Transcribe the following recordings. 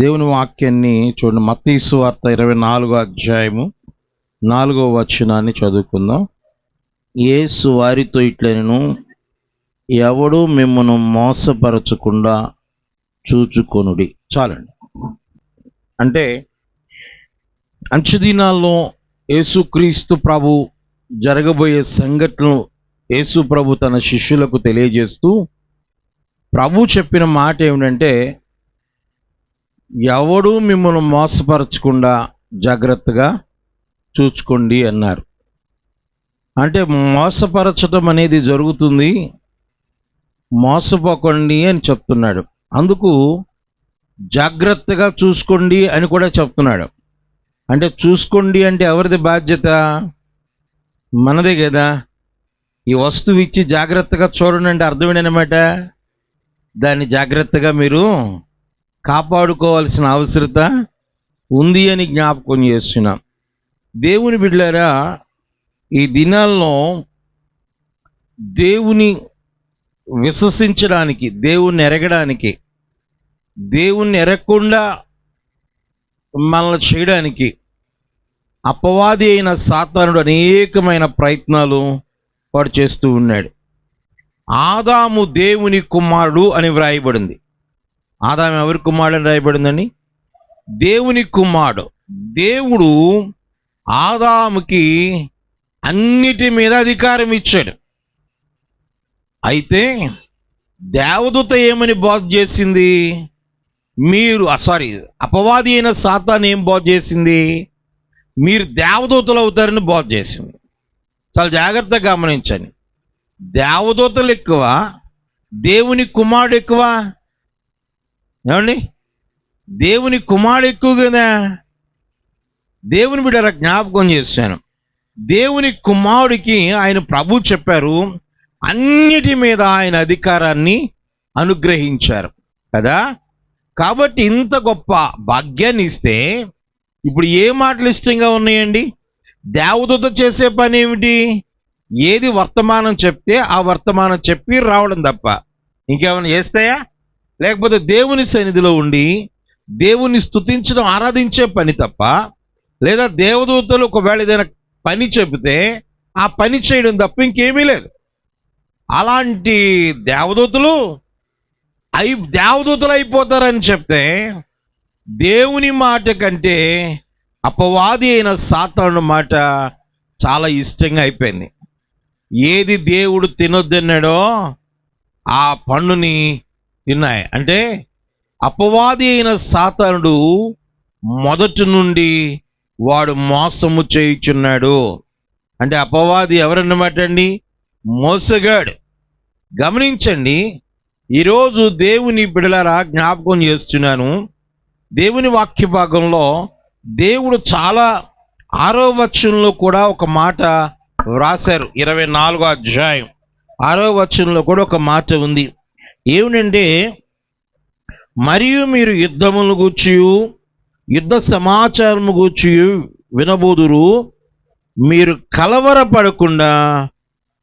దేవుని వాక్యాన్ని చూడండి. మత్తయి సువార్త 24వ అధ్యాయము 4వ వచనాన్ని చదువుకుందాం. యేసు వారితో ఇట్లనెను, ఎవడు మిమ్మను మోసపరచకుండా చూచుకొనుడి. చాలండి. అంటే అంచె దినాల్లో యేసుక్రీస్తు ప్రభు జరగబోయే సంఘటనలు యేసు ప్రభు తన శిష్యులకు తెలియజేస్తూ ప్రభు చెప్పిన మాట ఏమిటంటే, ఎవడు మిమ్మల్ని మోసపరచకుండా జాగ్రత్తగా చూసుకోండి అన్నారు. అంటే మోసపరచడం అనేది జరుగుతుంది, మోసపోకండి అని చెప్తున్నాడు. అందుకు జాగ్రత్తగా చూసుకోండి అని కూడా చెప్తున్నాడు. అంటే చూసుకోండి అంటే ఎవరిది బాధ్యత? మనదే కదా. ఈ వస్తువు ఇచ్చి జాగ్రత్తగా చూడండి అంటే అర్థం ఏంటన్నమాట, దాన్ని జాగ్రత్తగా మీరు కాపాడుకోవాల్సిన అవసరత ఉంది అని జ్ఞాపకం చేస్తున్నాం. దేవుని బిడ్డలారా, ఈ దినాల్లో దేవుని విశ్వసించడానికి, దేవుణ్ణి ఎరగడానికి, దేవుణ్ణి ఎరగకుండా మనల్ని చేయడానికి అపవాది అయిన సాతానుడు అనేకమైన ప్రయత్నాలు వాడు చేస్తూ ఉన్నాడు. ఆదాము దేవుని కుమారుడు అని వ్రాయబడింది. ఆదాము ఎవరి కుమారుడు అని రాయబడిందండి? దేవుని కుమారుడు. దేవుడు ఆదాముకి అన్నిటి మీద అధికారం ఇచ్చాడు. అయితే దేవదూత ఏమని బోధ చేసింది? అపవాది అయిన సాతాను ఏం బోధ చేసింది? మీరు దేవదూతలు అవుతారని బోధ చేసింది. చాలా జాగ్రత్తగా గమనించండి. దేవదూతలు ఎక్కువ, దేవుని కుమారుడు ఎక్కువ? ఏమండి, దేవుని కుమారుడు ఎక్కువ కదా. దేవుని బిడ్డ జ్ఞాపకం చేశాను, దేవుని కుమారుడికి ఆయన ప్రభు చెప్పారు, అన్నిటి మీద ఆయన అధికారాన్ని అనుగ్రహించారు కదా. కాబట్టి ఇంత గొప్ప భాగ్యాన్ని ఇస్తే ఇప్పుడు ఏ మాటలు ఇష్టంగా ఉన్నాయండి? దేవదూత చేసే పని ఏమిటి? ఏది వర్తమానం చెప్తే ఆ వర్తమానం చెప్పి రావడం తప్ప ఇంకేమైనా చేస్తాయా? లేకపోతే దేవుని సన్నిధిలో ఉండి దేవుని స్తుతించడం, ఆరాధించే పని తప్ప, లేదా దేవదూతలు ఒకవేళ ఏదైనా పని చెబితే ఆ పని చేయడం తప్ప ఇంకేమీ లేదు. అలాంటి దేవదూతలు అయిపోతారని చెప్తే దేవుని మాట కంటే అపవాది అయిన సాతాను మాట చాలా ఇష్టంగా అయిపోయింది. ఏది దేవుడు తినొద్దన్నాడో ఆ పండుని తిన్నాయి. అంటే అపవాది అయిన సాతానుడు మొదటి నుండి వాడు మోసము చేయుచున్నాడు. అంటే అపవాది ఎవరన్నమాట అండి? మోసగాడు. గమనించండి, ఈరోజు దేవుని బిడలారా జ్ఞాపకం చేస్తున్నాను. దేవుని వాక్య భాగంలో దేవుడు చాలా 6వ వచనంలో కూడా ఒక మాట వ్రాశారు. 24వ అధ్యాయం 6వ వచనంలో కూడా ఒక మాట ఉంది. ఏమిటంటే, మరియు మీరు యుద్ధములను గూర్చి, యుద్ధ సమాచారము గూర్చి వినబోదురు, మీరు కలవరపడకుండా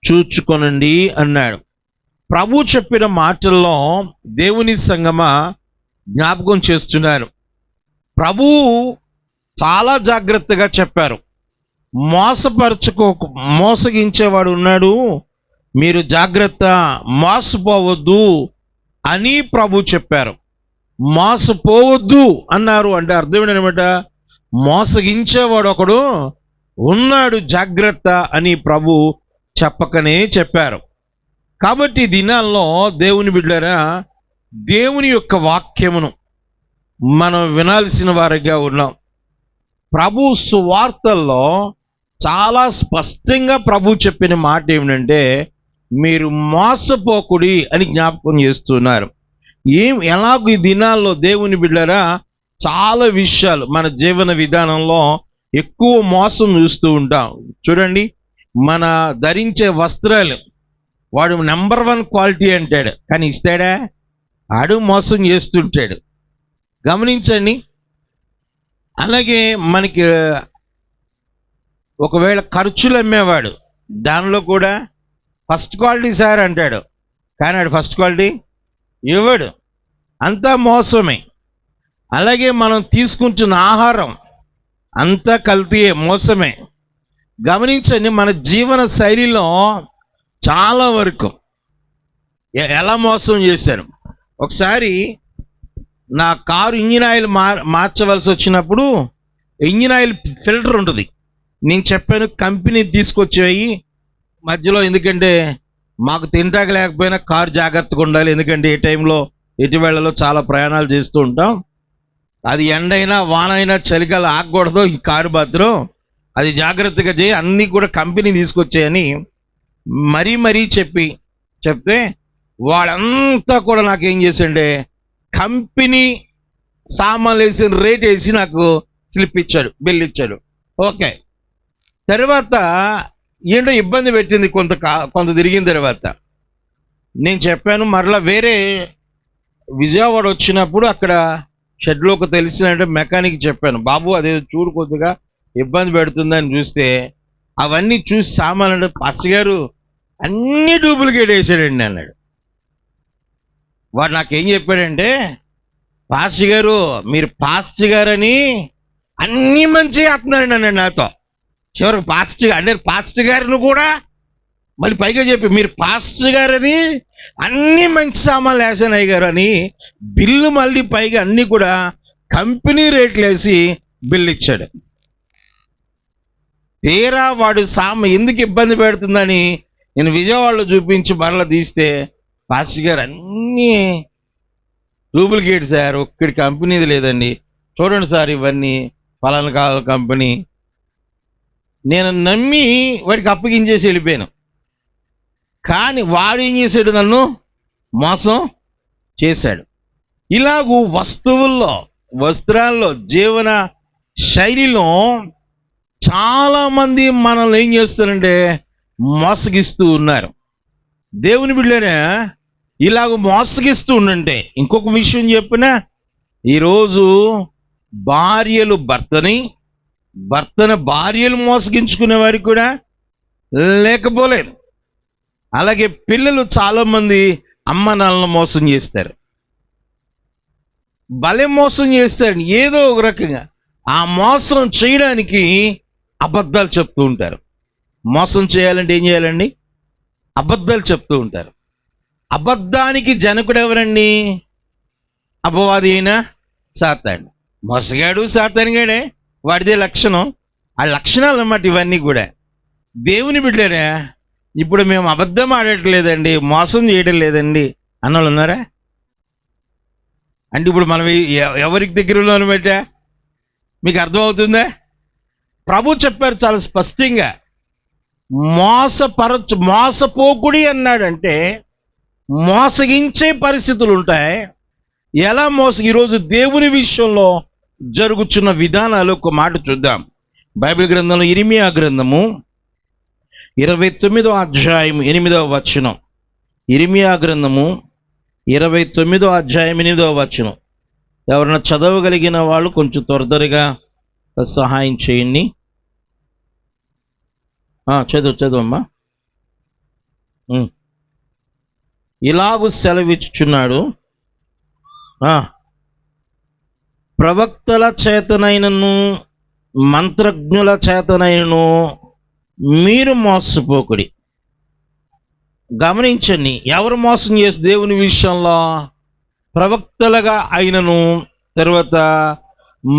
చూచుకొనండి అన్నాడు. ప్రభు చెప్పిన మాటల్లో దేవుని సంగమా జ్ఞాపకం చేస్తున్నారు. ప్రభు చాలా జాగ్రత్తగా చెప్పారు. మోసగించేవాడు ఉన్నాడు, మీరు జాగ్రత్త, మోసపోవద్దు అని ప్రభు చెప్పారు. మోసపోవద్దు అన్నారు అంటే అర్థం ఏంటనమాట? మోసగించేవాడు ఒకడు ఉన్నాడు, జాగ్రత్త అని ప్రభు చెప్పకనే చెప్పారు. కాబట్టి దినాల్లో దేవుని బిడ్డలారా, దేవుని యొక్క వాక్యమును మనం వినాల్సిన వారిగా ఉన్నాం. ప్రభు సువార్తల్లో చాలా స్పష్టంగా ప్రభు చెప్పిన మాట ఏమిటంటే, మీరు మోసపోకుడి అని జ్ఞాపకం చేస్తున్నారు. ఎలాగో ఈ దినాల్లో దేవుని బిడ్డలారా చాలా విషయాలు మన జీవన విధానంలో ఎక్కువ మోసం చూస్తూ ఉంటాం. చూడండి, మన ధరించే వస్త్రాలు వాడు నెంబర్ 1 క్వాలిటీ అంటాడు, కానీ ఇస్తాడా? ఆడు మోసం చేస్తుంటాడు. గమనించండి. అలాగే మనకి ఒకవేళ ఖర్చులు అమ్మేవాడు, దానిలో కూడా ఫస్ట్ క్వాలిటీ సార్ అంటాడు, కానీ ఆడు ఫస్ట్ క్వాలిటీ ఇవ్వడు. అంతా మోసమే. అలాగే మనం తీసుకుంటున్న ఆహారం అంతా కల్తీయే, మోసమే. గమనించండి, మన జీవన శైలిలో చాలా వరకు ఎలా మోసం చేశారు. ఒకసారి నా కారు ఇంజిన్ ఆయిల్ మార్చవలసి వచ్చినప్పుడు ఇంజిన్ ఆయిల్ ఫిల్టర్ ఉంటుంది. నేను చెప్పాను కంపెనీ తీసుకొచ్చేవి మధ్యలో, ఎందుకంటే మాకు తింటాక లేకపోయినా కారు జాగ్రత్తగా ఉండాలి, ఎందుకంటే ఏ టైంలో ఎటు వేళలో చాలా ప్రయాణాలు చేస్తూ ఉంటాం. అది ఎండైనా వానైనా చలికాలం ఆగకూడదు ఈ కారు మాత్రం, అది జాగ్రత్తగా చేయి, అన్నీ కూడా కంపెనీ తీసుకొచ్చాయని మరీ చెప్తే వాడంతా కూడా నాకేం చేశాడే, కంపెనీ సామాన్లు వేసిన రేట్ వేసి నాకు స్లిప్ ఇచ్చాడు, బిల్ ఇచ్చాడు. ఓకే, తర్వాత ఏంటో ఇబ్బంది పెట్టింది కొంత తిరిగిన తర్వాత. నేను చెప్పాను మరలా వేరే విజయవాడ వచ్చినప్పుడు అక్కడ షెడ్లోకి తెలిసిన మెకానిక్ చెప్పాను, బాబు అదే చూడు కొద్దిగా ఇబ్బంది పెడుతుందని. చూస్తే అవన్నీ చూసి సామాన్లు అంటే పాస్టర్ గారు అన్ని డూప్లికేట్ వేసాడండి అన్నాడు. వాడు నాకేం చెప్పాడంటే, పాస్టర్ గారు మీరు పాస్టర్ గారని అన్నీ మంచిగా వేస్తున్నారండి అన్నాడు నాతో. చివరికి పాస్టర్ గారిని కూడా మళ్ళీ పైగా చెప్పి మీరు పాస్టర్ గారని అన్ని మంచి సామాన్లు వేసాను అయ్యారు అని బిల్లు మళ్ళీ పైగా అన్నీ కూడా కంపెనీ రేట్లు వేసి బిల్లు ఇచ్చాడు. తీరా వాడు ఎందుకు ఇబ్బంది పెడుతుందని నేను విజయవాడలో చూపించి మరలా తీస్తే, పాస్టర్ గారు అన్నీ డూప్లికేట్ సార్, ఒక్కడి కంపెనీది లేదండి, చూడండి సార్ ఇవన్నీ ఫలానా కంపెనీ. నేను నమ్మి వాడికి అప్పగించేసి వెళ్ళిపోయాను. కానీ వాడు ఏం చేశాడు, నన్ను మోసం చేశాడు. ఇలాగూ వస్త్రాల్లో జీవన శైలిలో చాలామంది మనల్ని ఏం చేస్తారంటే మోసగిస్తూ ఉన్నారు. దేవుని బిడ్డనే ఇలాగ మోసగిస్తూ ఉండంటే ఇంకొక విషయం చెప్పినా, ఈరోజు భార్యలు భర్తను భార్యలు మోసగించుకునే వారికి కూడా లేకపోలేదు. అలాగే పిల్లలు చాలామంది అమ్మ నాన్నలను మోసం చేస్తారు, భలే మోసం చేస్తారు ఏదో ఒక రకంగా. ఆ మోసం చేయడానికి అబద్ధాలు చెప్తూ ఉంటారు. మోసం చేయాలంటే ఏం చేయాలండి? అబద్ధాలు చెప్తూ ఉంటారు. అబద్ధానికి జనకుడు ఎవరండి? అపవాది అయినా సాతాను. మోసగాడు సాతానుగాడే, వాడిదే లక్షణం. ఆ లక్షణాలు అన్నమాట ఇవన్నీ కూడా. దేవుని బిడ్డరా, ఇప్పుడు మేము అబద్ధం ఆడట్లేదండి, మోసం చేయడం లేదండి అన్నోళ్ళు ఉన్నారా? అంటే ఇప్పుడు మనం ఎవరికి దగ్గరలో అనమాట మీకు అర్థమవుతుందా? ప్రభు చెప్పారు చాలా స్పష్టంగా, మోసపోకుడి అన్నాడంటే మోసగించే పరిస్థితులు ఉంటాయి. ఎలా ఈరోజు దేవుని విషయంలో జరుగుతున్న విధానాలు ఒక మాట చూద్దాం. బైబిల్ గ్రంథంలో ఇర్మియా గ్రంథము 29వ అధ్యాయం 8వ వచనం. ఇర్మియా గ్రంథము 29వ అధ్యాయం 8వ వచనం. ఎవరైనా చదవగలిగిన వాళ్ళు కొంచెం త్వరగా సహాయం చేయండి. చదువమ్మా. ఇలాగు సెలవిచ్చుచున్నాడు, ప్రవక్తల చేతనైనను మంత్రజ్ఞుల చేతనైనను మీరు మోసపోకుడి. గమనించండి, ఎవరు మోసం చేసి దేవుని విషయంలో? ప్రవక్తలుగా అయినను తర్వాత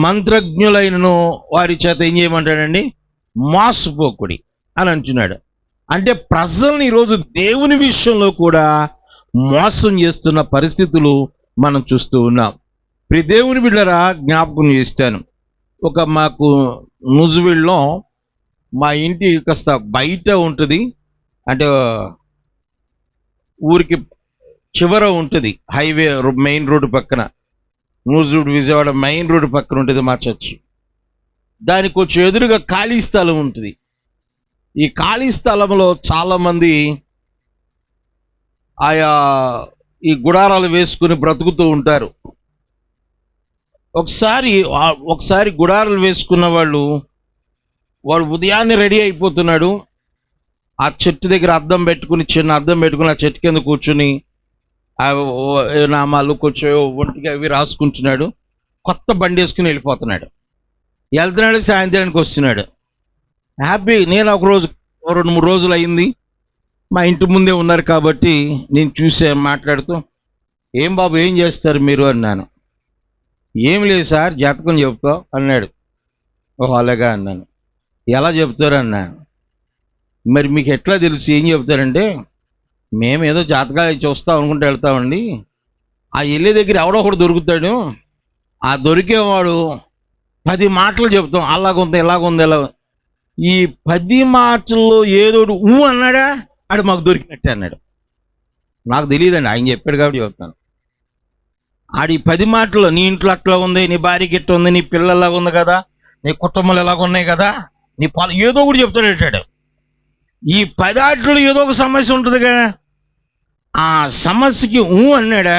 మంత్రజ్ఞులైనను వారి చేత ఏం చేయమంటాడండి? మోసపోకుడి అని అంటున్నాడు. అంటే ప్రజల్ని ఈరోజు దేవుని విషయంలో కూడా మోసం చేస్తున్న పరిస్థితులు మనం చూస్తూ ఉన్నాం. ప్రియ దేవుని బిడ్డరా, జ్ఞాపకం చేస్తాను. మాకు నూజివీడులో మా ఇంటి కాస్త బయట ఉంటుంది, అంటే ఊరికి చివర ఉంటుంది, హైవే మెయిన్ రోడ్డు పక్కన, నూజివీడు విజయవాడ మెయిన్ రోడ్డు పక్కన ఉంటుంది మా చర్చ్. దానికి కొంచెం ఎదురుగా ఖాళీ స్థలం ఉంటుంది. ఈ ఖాళీ స్థలంలో చాలామంది ఈ గుడారాలు వేసుకుని బ్రతుకుతూ ఉంటారు. ఒకసారి గుడారాలు వేసుకున్న వాడు ఉదయాన్నే రెడీ అయిపోతున్నాడు. ఆ చెట్టు దగ్గర చిన్న అద్దం పెట్టుకుని ఆ చెట్టు కింద కూర్చుని నామాలు కొంచెం ఒంటికి అవి రాసుకుంటున్నాడు. కొత్త బండి వేసుకుని వెళ్ళిపోతున్నాడు. వెళ్తున్నాడు, సాయంత్రానికి వస్తున్నాడు హ్యాపీ. నేను ఒక రోజు 2-3 రోజులు అయింది, మా ఇంటి ముందే ఉన్నారు కాబట్టి నేను చూసే మాట్లాడుతూ, ఏం బాబు ఏం చేస్తారు మీరు అన్నాను. ఏం లేదు సార్, జాతకం చెప్తావు అన్నాడు. ఓహో అలాగా అన్నాను. ఎలా చెప్తారు అన్నాను. మరి మీకు ఎట్లా తెలుసు ఏం చెప్తారంటే, మేము ఏదో జాతకాలు చూస్తాం అనుకుంటూ వెళ్తామండి, ఆ వెళ్ళే దగ్గర ఎవడో ఒకడు దొరుకుతాడు, ఆ దొరికేవాడు 10 మాటలు చెప్తాం, అలాగుంది ఇలాగుంది ఇలా. ఈ 10 మాటల్లో ఏదోడు అన్నాడా ఆడు మాకు దొరికినట్టే అన్నాడు. నాకు తెలియదండి, ఆయన చెప్పాడు కాబట్టి చెప్తాను. ఆడి 10 మాటల్లో నీ ఇంట్లో అట్లా ఉంది, నీ భార్యకి ఎట్లా ఉంది, నీ పిల్లలు ఎలాగ ఉంది కదా, నీ కుటుంబాలు ఎలాగ ఉన్నాయి కదా, నీ పొలం ఏదో ఒకటి చెప్తాడు. ఈ 10 ఆటలు ఏదో ఒక సమస్య ఉంటుంది కదా, ఆ సమస్యకి అన్నాడా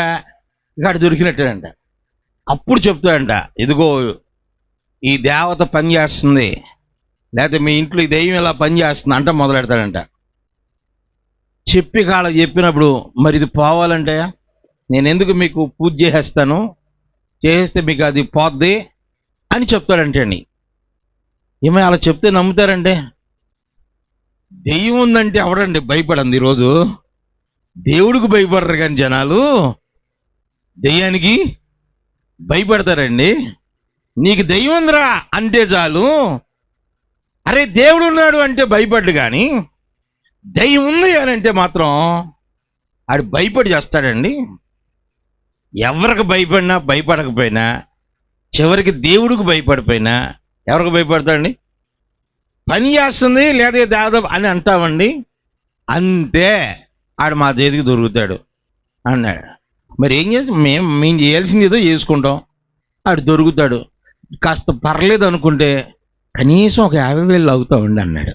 ఇక ఆడు దొరికినట్టేనంట. అప్పుడు చెప్తాడంట, ఇదిగో ఈ దేవత పని చేస్తుంది, లేకపోతే మీ ఇంట్లో ఈ దెయ్యం ఇలా పని చేస్తుంది అంట మొదలెడతాడంట. చెప్పి కాళ్ళకి చెప్పినప్పుడు, మరి ఇది పోవాలంటే నేను ఎందుకు మీకు పూజ చేసేస్తాను, చేస్తే మీకు అది పోద్ది అని చెప్తాడంటే అండి. ఏమో అలా చెప్తే నమ్ముతారంటే? దెయ్యం ఉందంటే ఎవడండి భయపడండి ఈరోజు? దేవుడికి భయపడరు కానీ జనాలు దెయ్యానికి భయపడతారండి. నీకు దెయ్యం ఉందిరా అంటే చాలు, అరే దేవుడు ఉన్నాడు అంటే భయపడ్డు, కానీ దెయ్యం ఉంది అని అంటే మాత్రం ఆడు భయపడి చేస్తాడండి. ఎవరికి భయపడినా భయపడకపోయినా చివరికి దేవుడికి భయపడిపోయినా ఎవరికి భయపడతాడండి? పని చేస్తుంది లేదా దాదాపు అని అంటామండి, అంతే ఆడు మా చేతికి దొరుకుతాడు అన్నాడు. మరి ఏం చేసి మేము చేయాల్సింది ఏదో చేసుకుంటాం, ఆడు దొరుకుతాడు. కాస్త పర్లేదు అనుకుంటే కనీసం ఒక 50,000 అవుతామండి అన్నాడు.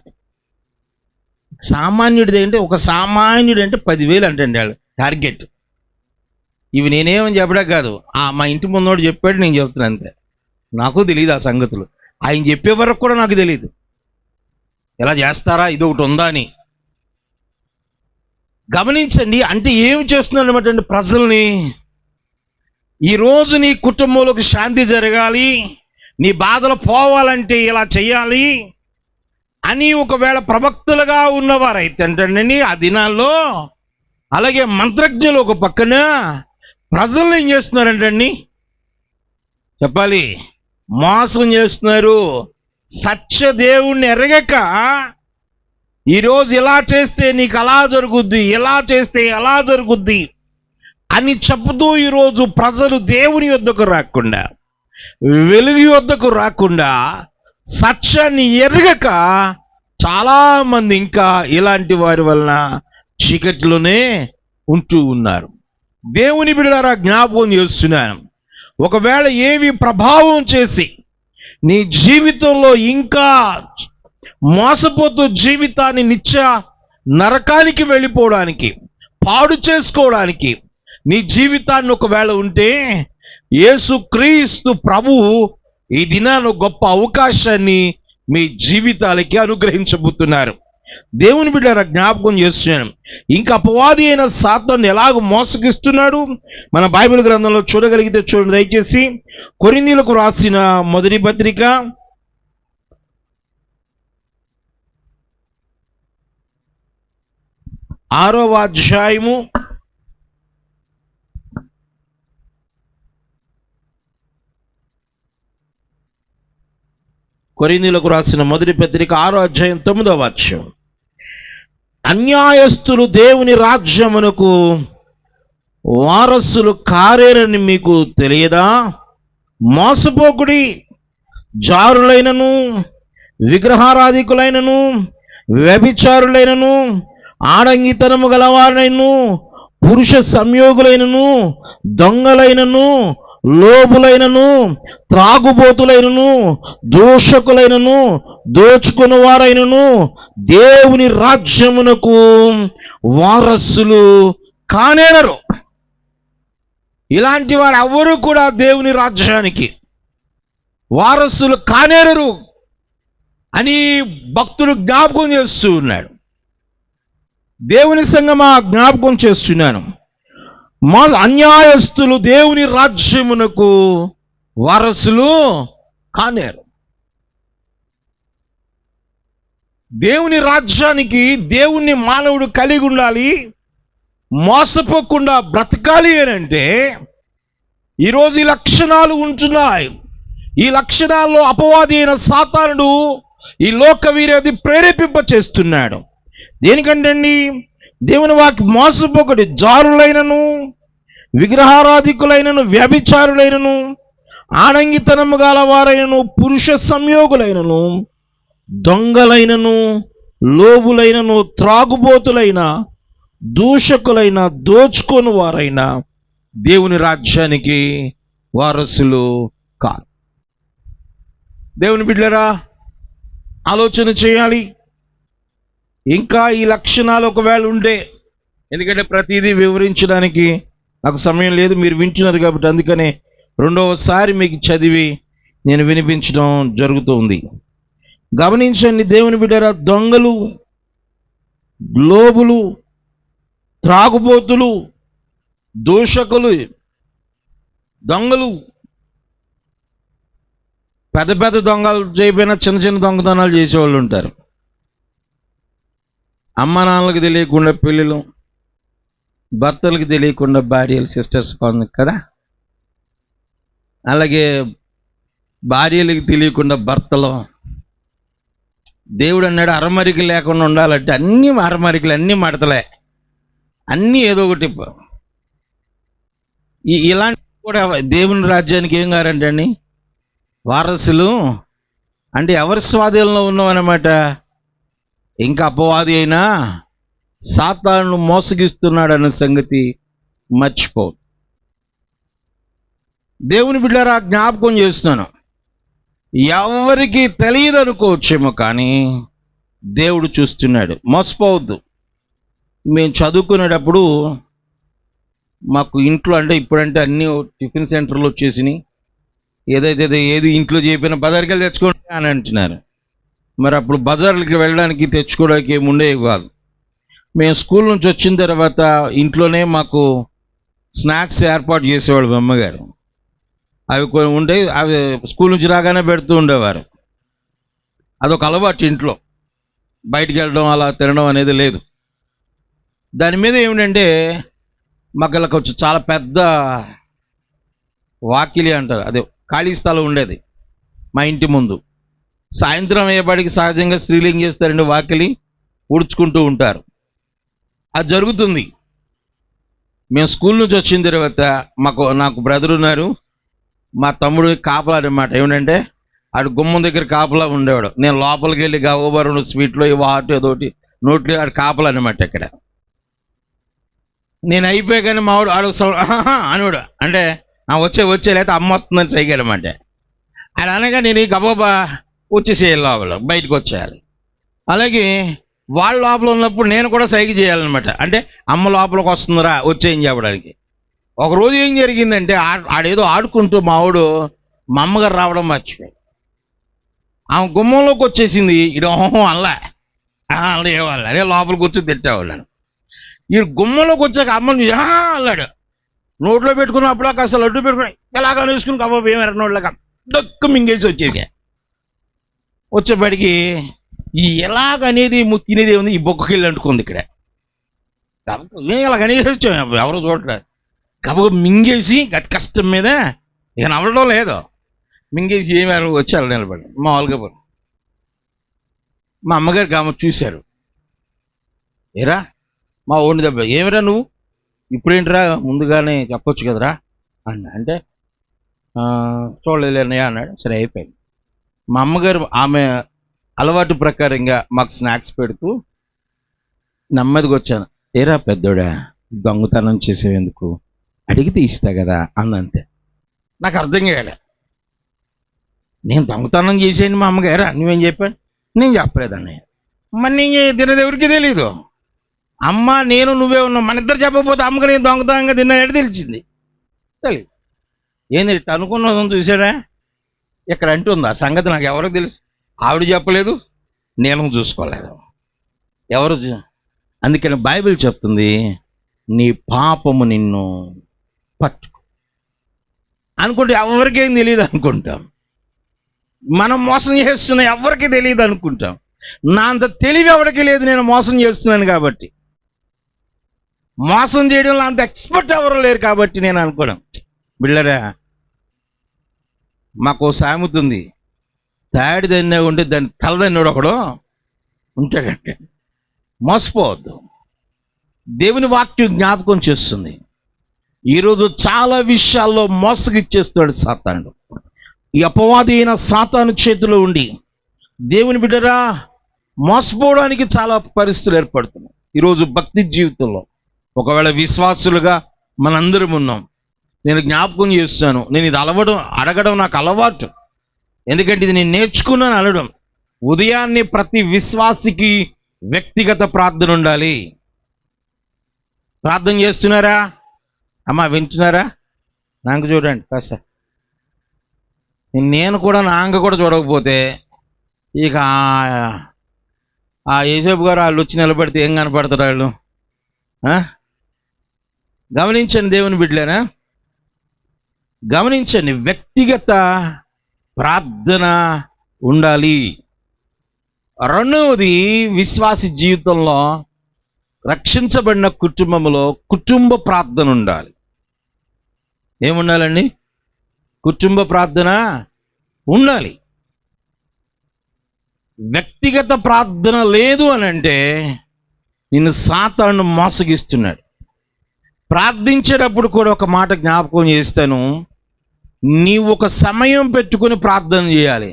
సామాన్యుడిది అంటే ఒక సామాన్యుడు అంటే 10,000 అంటండి వాళ్ళు టార్గెట్. ఇవి నేనేమని చెప్పడా కాదు, మా ఇంటి ముందోడు చెప్పాడు, నేను చెప్తున్నాను అంతే. నాకు తెలియదు ఆ సంగతులు, ఆయన చెప్పే వరకు కూడా నాకు తెలియదు ఎలా చేస్తారా ఇది ఒకటి ఉందా అని. గమనించండి, అంటే ఏం చేస్తున్నాడు అనమాట ప్రజల్ని. ఈరోజు నీ కుటుంబంలోకి శాంతి జరగాలి, నీ బాధలు పోవాలంటే ఇలా చేయాలి అని ఒకవేళ ప్రవక్తలుగా ఉన్నవారైతే అంటండి ఆ దినాల్లో, అలాగే మంత్రజ్ఞులు ఒక పక్కన ప్రజల్ని ఏం చేస్తున్నారంటండి చెప్పాలి, మోసం చేస్తున్నారు. సత్యదేవుణ్ణి ఎరగక ఈరోజు ఇలా చేస్తే నీకు అలా జరుగుద్ది, ఇలా చేస్తే అలా జరుగుద్ది అని చెబుతూ ఈరోజు ప్రజలు దేవుని యొద్దకు రాకుండా, వెలుగు యొద్దకు రాకుండా, సత్యాన్ని ఎరగక చాలామంది ఇంకా ఇలాంటి వారి వలన చీకట్లోనే ఉంటూ ఉన్నారు. దేవుని బిడ్డలారా జ్ఞాపకం చేస్తున్నాను, ఒకవేళ ఏవి ప్రభావం చేసి నీ జీవితంలో ఇంకా మోసపోతూ జీవితాన్ని నిత్య నరకానికి వెళ్ళిపోవడానికి, పాడు చేసుకోవడానికి నీ జీవితాన్ని ఒకవేళ ఉంటే, యేసుక్రీస్తు ప్రభువు ఈ దినాన గొప్ప అవకాశాన్ని మీ జీవితాలకి అనుగ్రహించబోతున్నారు. దేవుని బిడ్డలారా జ్ఞాపకం చేస్తున్నాను, ఇంకా అపవాది అయిన సాతాను ఎలాగ మోసగిస్తున్నాడు మన బైబిల్ గ్రంథంలో చూడగలిగితే చూడండి దయచేసి. కొరింథీయులకు రాసిన మొదటి పత్రిక 6వ అధ్యాయము 9వ వాక్యం. అన్యాయస్తులు దేవుని రాజ్యమునకు వారసులు కారేరని మీకు తెలియదా? మోసపోకుడి, జారులైనను, విగ్రహారాధికులైనను, వ్యభిచారులైనను, ఆడంగితనము గలవారైనను, పురుష సంయోగులైనను, దొంగలైనను, లోబులైనను, త్రాగుబోతులైనను, దూషకులైనను, దోచుకుని వారైనను దేవుని రాజ్యమునకు వారసులు కానేరరు. ఇలాంటి వారు ఎవరు కూడా దేవుని రాజ్యానికి వారసులు కానేరరు అని భక్తుడు జ్ఞాపకం చేస్తూ ఉన్నాడు. దేవుని సంగమా జ్ఞాపకం చేస్తున్నాను, అన్యాయస్తులు దేవుని రాజ్యమునకు వారసులు కానేరు. దేవుని రాజ్యానికి దేవుణ్ణి మానవుడు కలిగి ఉండాలి, మోసపోకుండా బ్రతకాలి అని అంటే ఈరోజు ఈ లక్షణాలు ఉంటున్నాయి. ఈ లక్షణాల్లో అపవాది అయిన సాతానుడు ఈ లోక వీరేది ప్రేరేపింప చేస్తున్నాడు. దేనికంటే అండి, దేవుని వాకి మోసపోకటి జారులైనను, విగ్రహారాధికులైనను, వ్యభిచారులైనను, ఆడంగితనము గల వారైనను, పురుష సంయోగులైనను, దొంగలైనను, లోబులైనను, త్రాగుబోతులైన, దూషకులైన, దోచుకొని వారైన దేవుని రాజ్యానికి వారసులు కాదు. దేవుని బిడ్డలారా, ఆలోచన చేయాలి. ఇంకా ఈ లక్షణాలు ఒకవేళ ఉంటే, ఎందుకంటే ప్రతిదీ వివరించడానికి నాకు సమయం లేదు, మీరు వింటున్నారు కాబట్టి అందుకనే రెండవసారి మీకు చదివి నేను వినిపించడం జరుగుతుంది. గమనించండి దేవుని బిడ్డలారా, దొంగలు, లోబులు, త్రాగుబోతులు, దూషకులు, దొంగలు, పెద్ద పెద్ద దొంగలు చేయకపోయినా చిన్న చిన్న దొంగతనాలు చేసేవాళ్ళు ఉంటారు. అమ్మ నాన్నలకు తెలియకుండా పెళ్ళిళ్ళు, భర్తలకు తెలియకుండా భార్యలు, సిస్టర్స్ కదా. అలాగే భార్యలకు తెలియకుండా భర్తలు. దేవుడు అన్నాడు అరమరిక లేకుండా ఉండాలంటే అన్ని అరమరికలు, అన్నీ మడతలే, అన్నీ ఏదో ఒకటి. ఇలాంటి కూడా దేవుని రాజ్యానికి ఏం కారంటే అండి, వారసులు అంటే ఎవరి స్వాధీనంలో ఉన్నామన్నమాట. ఇంకా అపవాది అయినా సాతాను మోసగిస్తున్నాడన్న సంగతి మర్చిపో. దేవుని బిడ్డలారా, జ్ఞాపకం చేస్తున్నాను, ఎవరికి తెలియదు అనుకోవచ్చేమో కానీ దేవుడు చూస్తున్నాడు. మోసపోవద్దు. మేము చదువుకునేటప్పుడు మాకు ఇంట్లో, అంటే ఇప్పుడంటే అన్నీ టిఫిన్ సెంటర్లు వచ్చేసినాయి, ఏది ఇంట్లో చెప్పినా బజార్కి వెళ్ళి తెచ్చుకోండి అని అంటున్నారు. మరి అప్పుడు బజార్లకి వెళ్ళడానికి తెచ్చుకోవడానికి ఏమి ఉండేవి కాదు. మేము స్కూల్ నుంచి వచ్చిన తర్వాత ఇంట్లోనే మాకు స్నాక్స్ ఏర్పాటు చేసేవాడు మా అమ్మగారు. అవి కొన్ని ఉండేవి, అవి స్కూల్ నుంచి రాగానే పెడుతూ ఉండేవారు. అదొక అలవాటు ఇంట్లో, బయటికి వెళ్ళడం అలా తినడం అనేది లేదు. దాని మీద ఏమిటంటే మాకు ఇలా కొంచెం చాలా పెద్ద వాకిలి అంటారు, అదే ఖాళీ స్థలం ఉండేది మా ఇంటి ముందు. సాయంత్రం అయ్యేపాటికి సహజంగా స్త్రీలు ఏం చేస్తారండి, వాకిలి ఊడ్చుకుంటూ ఉంటారు. అది జరుగుతుంది. మేము స్కూల్ నుంచి వచ్చిన తర్వాత నాకు బ్రదర్ ఉన్నారు, మా తమ్ముడు కాపలా అనమాట. ఏమిటంటే ఆడు గుమ్మం దగ్గర కాపలా ఉండేవాడు. నేను లోపలికి వెళ్ళి గవ్వబరు స్వీట్లో వాటి ఏదోటి నోట్లో ఆడు కాపలా అనమాట. ఇక్కడ నేను అయిపోయాగానే మావాడు ఆడు అనేవాడు, అంటే వచ్చే లేకపోతే అమ్మ వస్తుందని సైగాడనమాట. ఆయన అనగా నేను గబాబా వచ్చేసేయాలి, లోపల బయటకు వచ్చేయాలి. అలాగే వాళ్ళ లోపల ఉన్నప్పుడు నేను కూడా సైగ చేయాలన్నమాట, అంటే అమ్మ లోపలికి వస్తుందిరా వచ్చేయని చెప్పడానికి. ఒకరోజు ఏం జరిగిందంటే ఆడేదో ఆడుకుంటూ మావాడు మా అమ్మగారు రావడం మర్చిపోయి ఆమె గుమ్మంలోకి వచ్చేసింది. ఇడోహం అల్లా ఏవాళ్ళు అదే లోపలికి వచ్చి తిట్టేవాళ్ళని. ఈ గుమ్మంలోకి వచ్చాక అమ్మని అల్లాడు, నోట్లో పెట్టుకున్నప్పుడు అసలు అడ్డు పెట్టుకుని ఎలాగా వేసుకుని కబాబు ఏం ఎర్రనోళ్ళగా దక్కు మింగేసి వచ్చేప్పటికి ఈ ఎలాగనేది తినేది ఉంది, ఈ బొక్కకిల్లు అంటుకుంది. ఇక్కడ ఇలాగనేసి వచ్చాం, ఎవరో చూడట్లేదు. కబాబు మింగేసి గట్టి కష్టం మీద ఇక నవ్వడం లేదు, మింగేసి ఏమారు వచ్చారు నిలబడి మామూలుగా. మా అమ్మగారు గామ చూశారు, ఏరా మా ఓడి దెబ్బ, ఏమిరా నువ్వు ఇప్పుడేంటిరా ముందుగానే చెప్పొచ్చు కదరా అంటే చూడలేదన్నయ్య అన్నాడు. సరే అయిపోయింది. మా అమ్మగారు ఆమె అలవాటు ప్రకారంగా మాకు స్నాక్స్ పెడుతూ నెమ్మదిగా వచ్చాను. ఏరా పెద్దోడా దొంగతనం చేసేందుకు అడిగితే ఇస్తా కదా అందంతే. నాకు అర్థం కాలే, నేను దొంగతనం చేసేయండి మా అమ్మగారా నువ్వేం చెప్పాను, నేను చెప్పలేదన్నయ్య. మరి నేను తినేది ఎవరికి తెలీదు, అమ్మ నేను నువ్వే ఉన్నావు, మన ఇద్దరు చెప్పకపోతే అమ్మకి నేను దొంగతనంగా తిన్నానంటే తెలిసింది. తెలియదు ఏంది ఇట్లా అనుకున్నది చూసారా, ఇక్కడ అంటుంది ఆ సంగతి నాకు ఎవరికి తెలుసు, ఆవిడ చెప్పలేదు, నేను చూసుకోలేదు, ఎవరు. అందుకని బైబిల్ చెప్తుంది నీ పాపము నిన్ను పట్టుకో. అనుకుంటే ఎవరికేం తెలియదు అనుకుంటాం. మనం మోసం చేస్తున్నా ఎవరికి తెలియదు అనుకుంటాం. నా అంత తెలివి ఎవరికి లేదు, నేను మోసం చేస్తున్నాను కాబట్టి. మోసం చేయడంలో అంత ఎక్స్పర్ట్ ఎవరు లేరు కాబట్టి నేను అనుకోవడం. బిళ్ళరా, మాకు సామెత ఉంది, తాడి దన్నా ఉంటే దాన్ని తలదన్నోడు ఒకడు ఉంటాడంటే. మోసపోవద్దు. దేవుని వాక్యం జ్ఞాపకం చేస్తుంది, ఈరోజు చాలా విషయాల్లో మోసగిచ్చేస్తాడు సాతానుడు. ఈ అపవాది అయిన సాతాను చేతిలో ఉండి దేవుని బిడ్డరా మోసపోవడానికి చాలా పరిస్థితులు ఏర్పడుతున్నాయి. ఈరోజు భక్తి జీవితంలో ఒకవేళ విశ్వాసులుగా మనందరం ఉన్నాం. నేను జ్ఞాపకం చేస్తాను, నేను ఇది అడగడం నాకు అలవాటు. ఎందుకంటే ఇది నేను నేర్చుకున్నాను అనడం. ఉదయాన్నే ప్రతి విశ్వాసికి వ్యక్తిగత ప్రార్థన ఉండాలి. ప్రార్థన చేస్తున్నారా అమ్మా? వింటున్నారా? నాకు చూడండి కాస్త. నేను కూడా నా అంగ కూడా చూడకపోతే ఇక ఆ యేసేపు గారు వాళ్ళు వచ్చి నిలబడితే ఏం కనపడతారు వాళ్ళు? గమనించండి దేవుని బిడ్డలేనా, గమనించండి, వ్యక్తిగత ప్రార్థన ఉండాలి. రెండవది, విశ్వాసి జీవితంలో రక్షించబడిన కుటుంబంలో కుటుంబ ప్రార్థన ఉండాలి. ఏముండాలండి? కుటుంబ ప్రార్థన ఉండాలి. వ్యక్తిగత ప్రార్థన లేదు అని అంటే నిన్ను సాతాను మోసగిస్తున్నాడు. ప్రార్థించేటప్పుడు కూడా ఒక మాట జ్ఞాపకం చేస్తాను, నీవు ఒక సమయం పెట్టుకొని ప్రార్థన చేయాలి.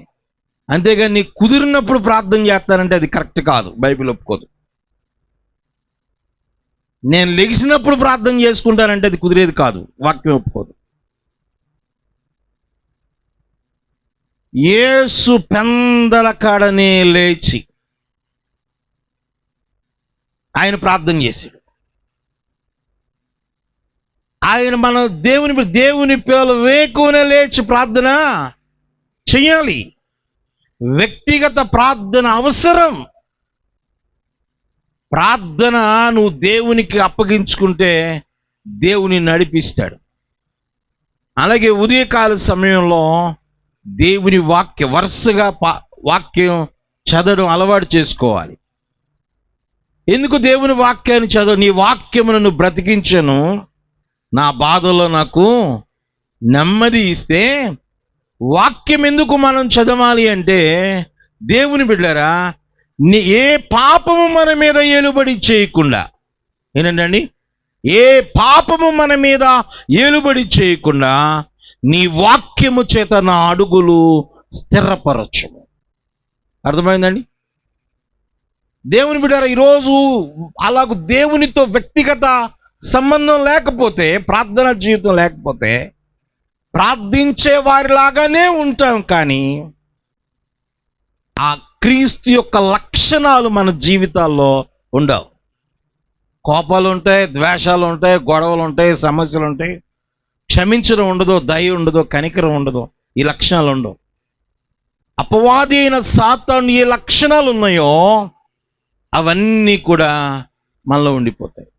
అంతేగాని నీ కుదిరినప్పుడు ప్రార్థన చేస్తానంటే అది కరెక్ట్ కాదు, బైబిల్ ఒప్పుకోదు. నేను లెగిసినప్పుడు ప్రార్థన చేసుకుంటానంటే అది కుదిరేది కాదు, వాక్యం ఒప్పుకోదు. యేసు పెందల కాడనే లేచి ఆయన ప్రార్థన చేశాడు. ఆయన మన దేవుని పిల్లలు వేకువనే లేచి ప్రార్థన చెయ్యాలి. వ్యక్తిగత ప్రార్థన అవసరం. ప్రార్థన నువ్వు దేవునికి అప్పగించుకుంటే దేవుని నడిపిస్తాడు. అలాగే ఉదయకాల సమయంలో దేవుని వరుసగా వాక్యం చదవడం అలవాటు చేసుకోవాలి. ఎందుకు దేవుని వాక్యాన్ని చదవ? నీ వాక్యమును నువ్వు బ్రతికించను, నా బాధలో నాకు నెమ్మది ఇస్తే. వాక్యం ఎందుకు మనం చదవాలి అంటే, దేవుని బిడ్డలారా, ఏ పాపము మన మీద ఏలుబడి చేయకుండా, ఏంటండి, ఏ పాపము మన మీద ఏలుబడి చేయకుండా నీ వాక్యము చేత నా అడుగులు స్థిరపరచు. అర్థమైందండి? దేవుని బిడ్డలారా, ఈరోజు అలాగూ దేవునితో వ్యక్తిగత సంబంధం లేకపోతే, ప్రార్థన జీవితం లేకపోతే ప్రార్థించే వారిలాగానే ఉంటాం, కానీ ఆ క్రీస్తు యొక్క లక్షణాలు మన జీవితాల్లో ఉండవు. కోపాలు ఉంటాయి, ద్వేషాలు ఉంటాయి, గొడవలు ఉంటాయి, సమస్యలు ఉంటాయి, క్షమించడం ఉండదు, దయ ఉండదు, కనికరం ఉండదు, ఈ లక్షణాలు ఉండవు. అపవాది అయిన సాతాను ఏ లక్షణాలు ఉన్నాయో అవన్నీ కూడా మనలో ఉండిపోతాయి.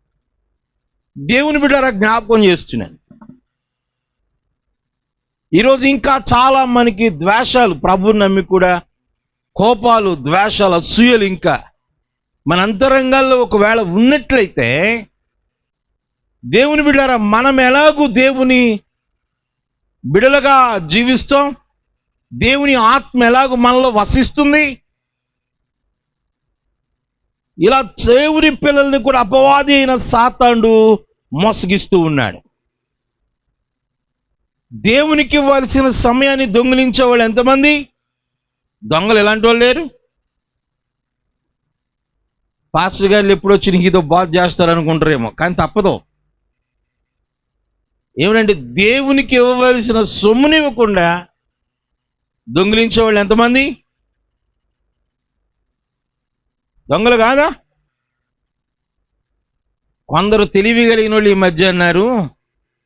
దేవుని బిడ్డలారా, జ్ఞాపకం చేస్తున్నాను, ఈరోజు ఇంకా చాలా మనకి ద్వేషాలు, ప్రభువుని నమ్మి కూడా కోపాలు, ద్వేషాలు, అసూయలు ఇంకా మన అంతరంగాల్లో ఒకవేళ ఉన్నట్లయితే, దేవుని బిడ్డలారా, మనం ఎలాగూ దేవుని బిడలుగా జీవిస్తాం, దేవుని ఆత్మ ఎలాగూ మనలో వసిస్తుంది. ఇలా దేవుని పిల్లల్ని కూడా అపవాది అయిన సాతానుడు మోసగిస్తూ ఉన్నాడు. దేవునికి ఇవ్వాల్సిన సమయాన్ని దొంగిలించే వాళ్ళు ఎంతమంది? దొంగలు ఎలాంటి వాళ్ళు లేరు? పాస్టర్ గారు ఎప్పుడు వచ్చి నీకు ఇదో బాధ చేస్తారనుకుంటారేమో, కానీ తప్పదు. ఏమనంటే, దేవునికి ఇవ్వవలసిన సొమ్ముని ఇవ్వకుండా దొంగిలించే వాళ్ళు ఎంతమంది? దొంగలు కాదా? కొందరు తెలివి కలిగిన వాళ్ళు ఈ మధ్య అన్నారు,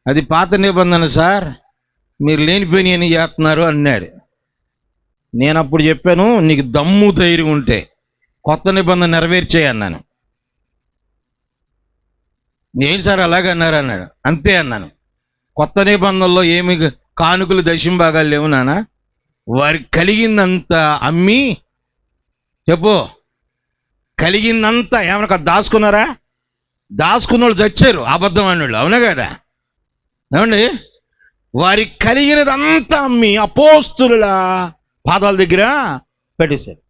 అది పాత నిబంధన సార్, మీరు లేనిపోయిన చేస్తున్నారు అన్నాడు. నేను అప్పుడు చెప్పాను, నీకు దమ్ము ధైర్యం ఉంటే కొత్త నిబంధన నెరవేర్చేయన్నాను. ఏంటి సార్ అలాగన్నారు అన్నాడు. అంతే అన్నాను. కొత్త నిబంధనలో ఏమి కానుకలు దశంభాగాలు లేవు నాన్న, వారికి కలిగిందంతా అమ్మి, చెప్పు, కలిగిందంతా ఏమన్నా దాచుకున్నారా? దాచుకున్న వాళ్ళు చచ్చారు, అబద్ధం అన్నోళ్ళు, అవునా కదా? ఏమండి? వారికి కలిగినదంతా అమ్మి అపోస్తుల పాదాల దగ్గర పెట్టేశారు.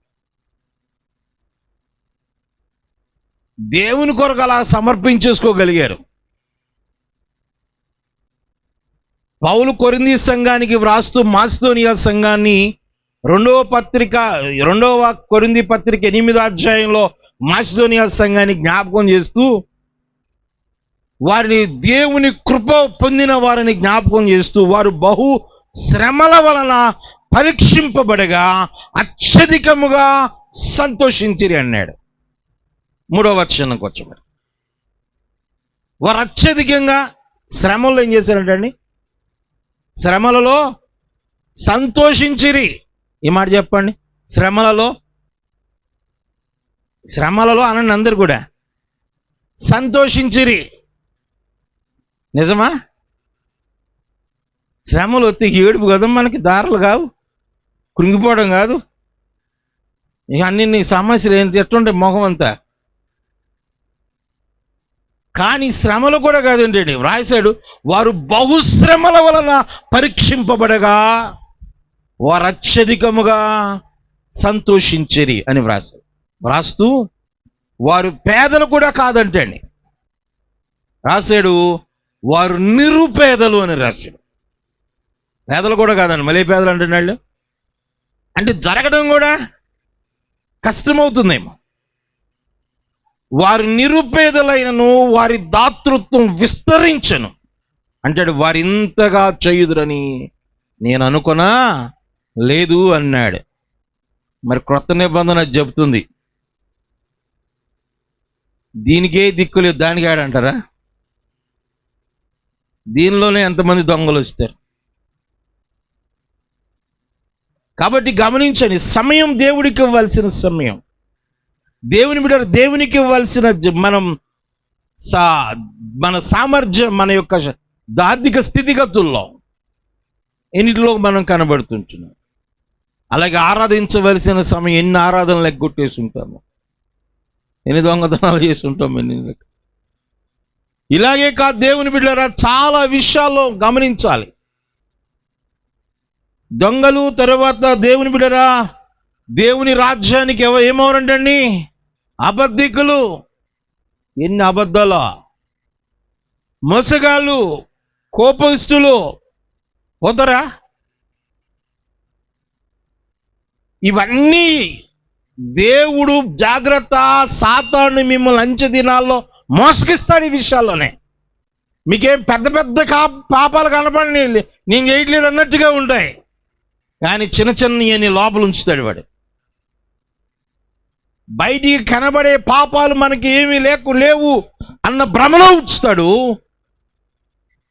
దేవుని కొరకు అలా సమర్పించేసుకోగలిగారు. పౌలు కొరింథీ సంఘానికి వ్రాస్తూ మాసిదోనియా సంఘాన్ని రెండవ కొరింథీ పత్రిక 8వ అధ్యాయంలో మాసిదోనియా సంఘాన్ని జ్ఞాపకం చేస్తూ, వారిని దేవుని కృప పొందిన వారిని జ్ఞాపకం చేస్తూ, వారు బహు శ్రమల వలన పరీక్షింపబడగా అత్యధికముగా సంతోషించిరి అన్నాడు. 3వ వచనంకి వచ్చాడు. వారు అత్యధికంగా శ్రమల్లో ఏం చేశారంటండి? శ్రమలలో సంతోషించిరి. ఈ మాట చెప్పండి. శ్రమలలో అనండి అందరు కూడా, సంతోషించిరి. నిజమా? శ్రమలు వస్తే ఏడుపు కదా, మనకి దారులు కావు, కృంగిపోవడం కాదు. ఇక అన్ని సమస్యలు ఏంటి, ఎట్లుంటాయి మొహం అంతా. కానీ శ్రమలు కూడా కాదండి, వ్రాసాడు వారు బహుశ్రమల వలన పరీక్షింపబడగా వారు అత్యధికముగా సంతోషించిరి అని వ్రాస్తూ వారు పేదలు కూడా కాదంటండి, రాశాడు వారు నిరుపేదలు అని రాశాడు. పేదలు కూడా కాదండి, మళ్ళీ పేదలు అంటున్నాళ్ళు. అంటే జరగడం కూడా కష్టమవుతుందేమో. వారు నిరుపేదలైనను వారి దాతృత్వం విస్తరించను అంటాడు. వారు ఇంతగా చేయుదురని నేను అనుకున్నా లేదు అన్నాడు. మరి క్రొత్త నిబంధన చెబుతుంది దీనికే దిక్కులేదు, దానికి ఆడంటారా? దీనిలోనే ఎంతమంది దొంగలు వస్తారు. కాబట్టి గమనించండి, సమయం దేవుడికి ఇవ్వాల్సిన సమయం, దేవునికి ఇవ్వాల్సిన మన సామర్థ్యం, మన యొక్క ఆర్థిక స్థితిగతుల్లో ఎన్నిటిలో మనం కనబడుతుంటున్నాం. అలాగే ఆరాధించవలసిన సమయం ఎన్ని ఆరాధనలు ఎగ్గొట్టేసి ఉంటాము, ఎన్ని దొంగతనాలు చేసి ఉంటాము, ఇలాగే కాదు దేవుని బిడ్డలారా, చాలా విషయాల్లో గమనించాలి. దొంగలు, తర్వాత దేవుని బిడ్డరా దేవుని రాజ్యానికి ఏమవరంటండి? అబద్ధికులు. ఎన్ని అబద్ధాలు! మోసగాళ్ళు, కోపస్తులు పోతారా? ఇవన్నీ దేవుడు జాగ్రత్త, సాతాను మిమ్మల్ని అంచె దినాల్లో మోసగిస్తాడు. ఈ విషయాల్లోనే మీకేం పెద్ద పెద్ద పాపాలు కనపడి నేను చేయట్లేదు అన్నట్టుగా ఉంటాయి, కానీ చిన్న చిన్న లోపల ఉంచుతాడు వాడు. బయటికి కనబడే పాపాలు మనకి ఏమీ లేవు అన్న భ్రమలో ఉంచుతాడు.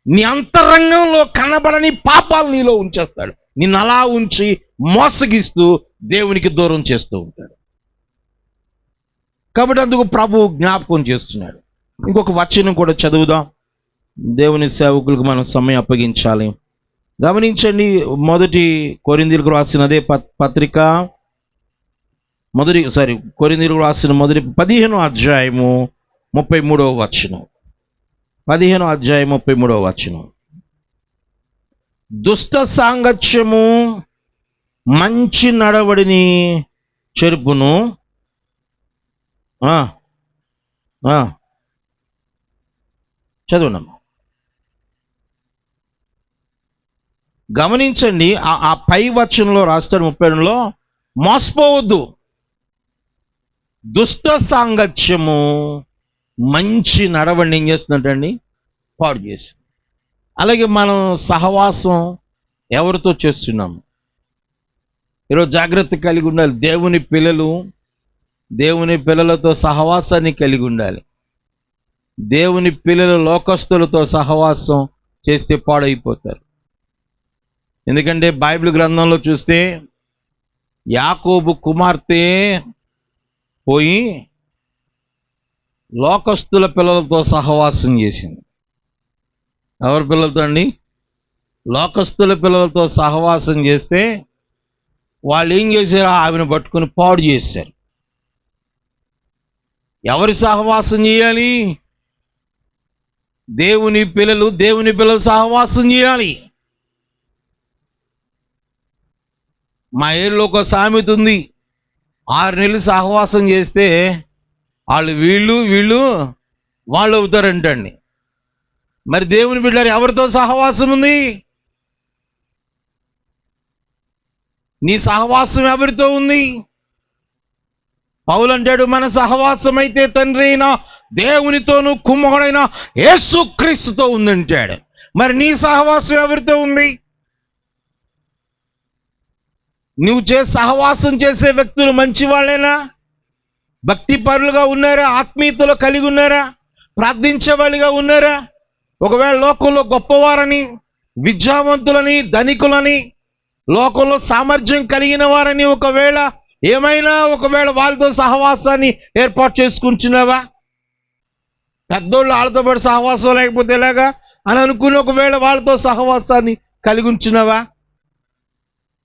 నీ అంతరంగంలో కనబడని పాపాలు నీలో ఉంచేస్తాడు. నిన్ను అలా ఉంచి మోసగిస్తూ దేవునికి దూరం చేస్తూ ఉంటాడు. కాబట్టి అందుకు ప్రభు జ్ఞాపకం చేస్తున్నాడు. ఇంకొక వచనం కూడా చదువుదాం, దేవుని సేవకులకు మనం సమయం అప్పగించాలి. గమనించండి, 1 కొరింథీయులకు రాసిన అదే పత్రిక కొరింథీయులకు రాసిన 15వ అధ్యాయము 33వ వచనం. 15వ అధ్యాయం 33వ వచనం. దుష్ట సాంగత్యము మంచి నడవడిని చెరుపును. చదవండి. గమనించండి, ఆ పై వచనంలో రాస్తాడు 32లో, మోసపోవద్దు. దుష్ట సాంగత్యము మంచి నడవడిని ఏం చేస్తుందంటండి? పాడు చేసి. అలాగే మనం సహవాసం ఎవరితో చేస్తున్నాము? ఈరోజు జాగ్రత్త కలిగి ఉండాలి. దేవుని పిల్లలతో సహవాసాన్ని కలిగి ఉండాలి. దేవుని పిల్లలు లోకస్తులతో సహవాసం చేస్తే పాడైపోతారు. ఎందుకంటే బైబిల్ గ్రంథంలో చూస్తే యాకోబు కుమార్తె పోయి లోకస్తుల పిల్లలతో సహవాసం చేసింది. ఎవరి పిల్లలతో అండి? లోకస్తుల పిల్లలతో సహవాసం చేస్తే వాళ్ళు ఏం చేశారు? ఆమెను పట్టుకుని పాడు చేశారు. ఎవరి సహవాసం చేయాలి? దేవుని పిల్లలు సహవాసం చేయాలి. మా ఏళ్ళలో ఒక సామెత ఉంది, 6 నెలలు సహవాసం చేస్తే వీళ్ళు వాళ్ళు అవుతారంటండి. మరి దేవుని బిడ్డలు ఎవరితో సహవాసం ఉంది? నీ సహవాసం ఎవరితో ఉంది? పౌలు అంటాడు, మన సహవాసం అయితే తండ్రి అయిన దేవునితోనూ కుమారుడైన యేసుక్రీస్తుతో ఉందంటాడు. మరి నీ సహవాసం ఎవరితో ఉంది? నువ్వు సహవాసం చేసే వ్యక్తులు మంచి వాళ్ళేనా? భక్తి పరులుగా ఉన్నారా? ఆత్మీయతలో కలిగి ఉన్నారా? ప్రార్థించే వాళ్ళుగా ఉన్నారా? ఒకవేళ లోకంలో గొప్పవారని, విద్యావంతులని, ధనికులని, లోకంలో సామర్థ్యం కలిగిన వారని ఒకవేళ వాళ్ళతో సహవాసాన్ని ఏర్పాటు చేసుకుంటున్నావా? పెద్దోళ్ళు వాళ్ళతో పాటు సహవాసం లేకపోతే ఎలాగా అని అనుకుని ఒకవేళ వాళ్ళతో సహవాసాన్ని కలిగి ఉంచున్నావా?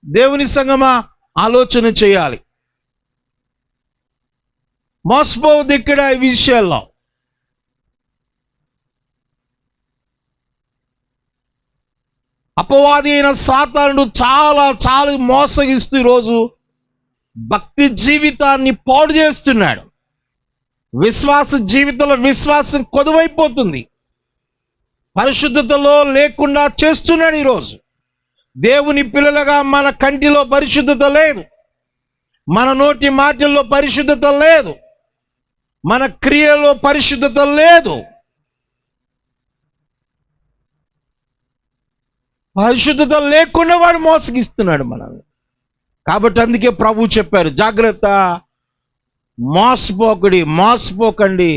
దేవుని సంగమా, ఆలోచన చేయాలి. మోసపోవద్దు ఇక్కడ ఈ విషయాల్లో. అపవాది అయిన సాతానుడు చాలా మోసగిస్తూ ఈరోజు భక్తి జీవితాన్ని పాడు చేస్తున్నాడు. విశ్వాస జీవితంలో విశ్వాసం కొదువైపోతుంది, పరిశుద్ధతలో లేకుండా చేస్తున్నాడు. ఈరోజు దేవుని పిల్లలుగా మన కంటిలో పరిశుద్ధత లేదు, మన నోటి మాటల్లో పరిశుద్ధత లేదు, మన క్రియలో పరిశుద్ధత లేదు. పరిశుద్ధత లేకుండా వాడు మోసగిస్తున్నాడు మనల్ని. కాబట్టి అందుకే ప్రభు చెప్పారు, జాగ్రత్త, మోసపోకండి.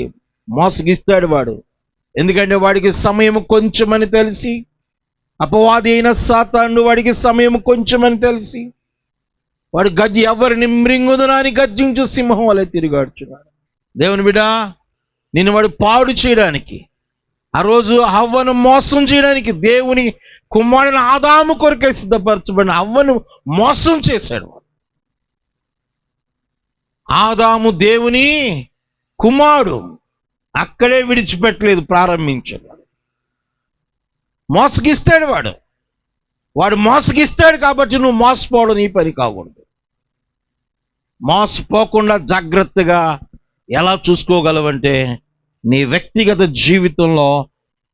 మోసగిస్తాడు వాడు. ఎందుకంటే వాడికి సమయం కొంచెమని తెలిసి, అపవాది అయిన సాతానుడు వాడికి సమయం కొంచెమని తెలిసి, వాడు ఎవరిని మృంగుదునని గర్జించు సింహం వలె తిరిగాడుచున్నాడు. దేవుని బిడ్డ, నిన్ను వాడు పాడు చేయడానికి, ఆ రోజు హవ్వను మోసం చేయడానికి దేవుని కుమారుని ఆదాము కొరకే సిద్ధపరచబడిన హవ్వను మోసం చేశాడు. ఆదాము దేవుని కుమారుడు, అక్కడే విడిచిపెట్టలేదు, ప్రారంభించాడు. మోసగిస్తాడు వాడు మోసగిస్తాడు. కాబట్టి నువ్వు మోసపోవడం నీ పని కాకూడదు. మోసపోకుండా జాగ్రత్తగా ఎలా చూసుకోగలవంటే, నీ వ్యక్తిగత జీవితంలో